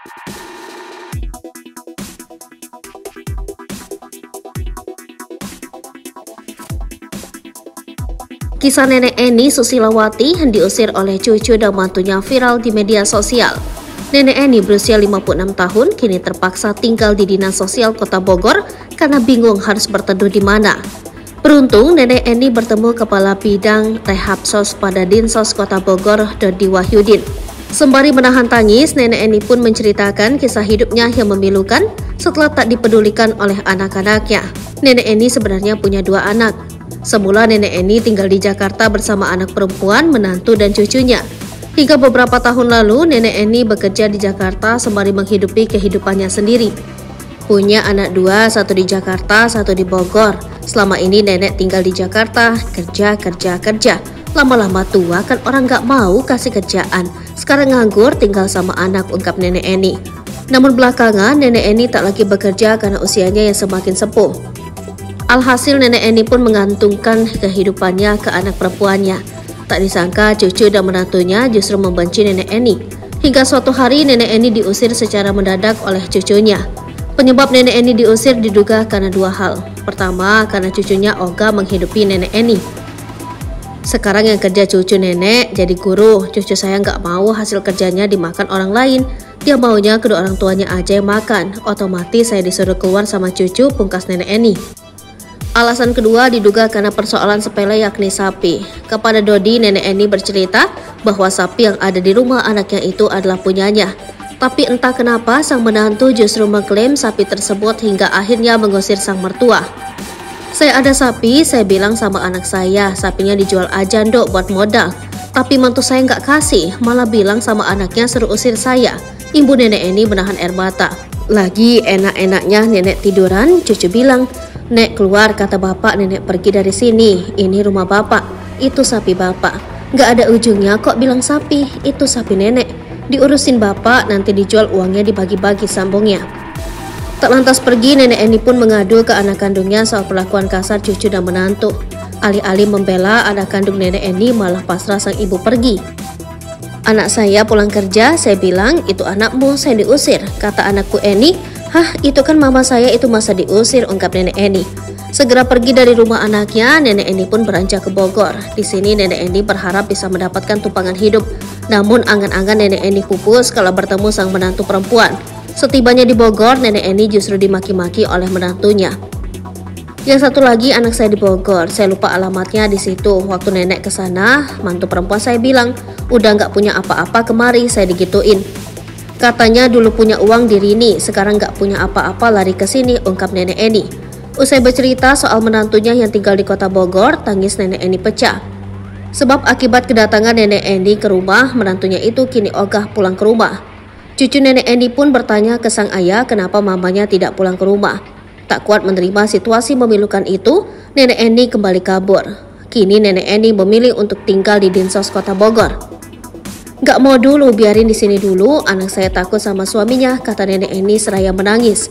Kisah nenek Eni Susilawati yang diusir oleh cucu dan mantunya viral di media sosial. Nenek Eni berusia 56 tahun kini terpaksa tinggal di Dinas Sosial Kota Bogor karena bingung harus berteduh di mana. Beruntung nenek Eni bertemu Kepala Bidang Rehabsos pada Dinsos Kota Bogor, Dodi Wahyudin. Sembari menahan tangis, nenek Eni pun menceritakan kisah hidupnya yang memilukan setelah tak dipedulikan oleh anak-anaknya. Nenek Eni sebenarnya punya 2 anak. Semula nenek Eni tinggal di Jakarta bersama anak perempuan, menantu dan cucunya. Hingga beberapa tahun lalu, nenek Eni bekerja di Jakarta sembari menghidupi kehidupannya sendiri. Punya anak 2, satu di Jakarta, satu di Bogor. Selama ini nenek tinggal di Jakarta, kerja. Lama-lama tua kan orang gak mau kasih kerjaan. Sekarang nganggur tinggal sama anak, ungkap nenek Eni. Namun belakangan nenek Eni tak lagi bekerja karena usianya yang semakin sepuh. Alhasil nenek Eni pun mengantungkan kehidupannya ke anak perempuannya. Tak disangka cucu dan menantunya justru membenci nenek Eni. Hingga suatu hari nenek Eni diusir secara mendadak oleh cucunya. Penyebab nenek Eni diusir diduga karena 2 hal. Pertama, karena cucunya ogah menghidupi nenek Eni. Sekarang yang kerja cucu nenek jadi guru. Cucu saya nggak mau hasil kerjanya dimakan orang lain. Dia maunya kedua orang tuanya aja yang makan. Otomatis saya disuruh keluar sama cucu, pungkas nenek Eni. Alasan kedua diduga karena persoalan sepele yakni sapi. Kepada Dodi, nenek Eni bercerita bahwa sapi yang ada di rumah anaknya itu adalah punyanya. Tapi entah kenapa sang menantu justru mengklaim sapi tersebut hingga akhirnya mengusir sang mertua. Saya ada sapi, saya bilang sama anak saya, sapinya dijual aja ndok buat modal. Tapi mantu saya nggak kasih, malah bilang sama anaknya suruh usir saya. Ibu nenek Eni menahan air mata. Lagi enak-enaknya nenek tiduran, cucu bilang, "Nek keluar, kata bapak nenek pergi dari sini. Ini rumah bapak, itu sapi bapak. Nggak ada ujungnya kok bilang sapi, itu sapi nenek. Diurusin bapak, nanti dijual uangnya dibagi-bagi," sambungnya. Tak lantas pergi, nenek Eni pun mengadu ke anak kandungnya soal perlakuan kasar cucu dan menantu. Alih-alih membela anak kandung nenek Eni, malah pasrah sang ibu pergi. "Anak saya pulang kerja, saya bilang, itu anakmu, saya diusir," kata anakku Eni. "Hah, itu kan mama saya, itu masa diusir," ungkap nenek Eni. Segera pergi dari rumah anaknya, nenek Eni pun beranjak ke Bogor. Di sini nenek Eni berharap bisa mendapatkan tumpangan hidup. Namun angan-angan nenek Eni pupus kalau bertemu sang menantu perempuan. Setibanya di Bogor, nenek Eni justru dimaki-maki oleh menantunya. "Yang satu lagi anak saya di Bogor, saya lupa alamatnya di situ. Waktu nenek ke sana, mantu perempuan saya bilang, udah nggak punya apa-apa kemari," saya digituin. "Katanya dulu punya uang di Rini, sekarang nggak punya apa-apa lari ke sini," ungkap nenek Eni. Usai bercerita soal menantunya yang tinggal di Kota Bogor, tangis nenek Eni pecah. Sebab akibat kedatangan nenek Eni ke rumah, menantunya itu kini ogah pulang ke rumah. Cucu nenek Eni pun bertanya ke sang ayah kenapa mamanya tidak pulang ke rumah. Tak kuat menerima situasi memilukan itu, nenek Eni kembali kabur. Kini nenek Eni memilih untuk tinggal di Dinsos Kota Bogor. "Gak mau dulu, biarin di sini dulu, anak saya takut sama suaminya," kata nenek Eni seraya menangis.